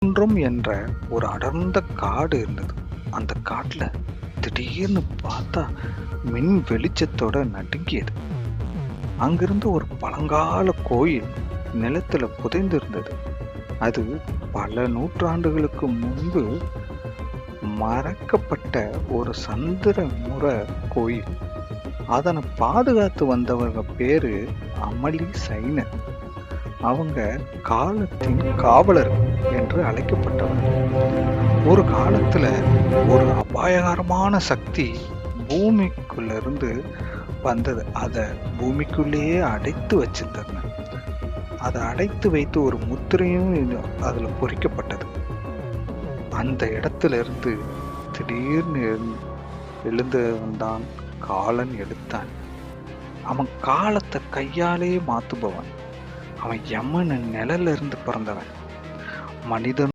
குன்றம் என்ற ஒரு அடர்ந்த காடு இருந்தது. அந்த காட்டுல திடீர்னு பார்த்தா மின் வெளிச்சத்தோட நடுங்கியது. அங்கிருந்த ஒரு பழங்கால கோயில் நிலத்துல புதைந்து இருந்தது. அது பல நூற்றாண்டுகளுக்கு முன்பு மறைக்கப்பட்ட ஒரு சந்திரமுற கோயில். அதனை பாதுகாத்து வந்தவங்க பேரு அமளி சைனர். அவங்க காலத்தின் காவலர் என்று அழைக்கப்பட்டவர். ஒரு காலத்துல ஒரு அபாயகரமான சக்தி பூமிக்குள்ள இருந்து வந்தது. அதை பூமிக்குள்ளேயே அடைத்து வச்சிருந்தாங்க. அதை அடைத்து வைத்து ஒரு முத்திரையும் அதுல பொறிக்கப்பட்டது. அந்த இடத்துல இருந்து திடீர்னு எழுந்து வந்தான் காலன் எழுத்தான். அவன் காலத்தை கையாலே மாத்துபவன். அவன் யமன் நிழல்ல இருந்து பிறந்தவன். மனிதன்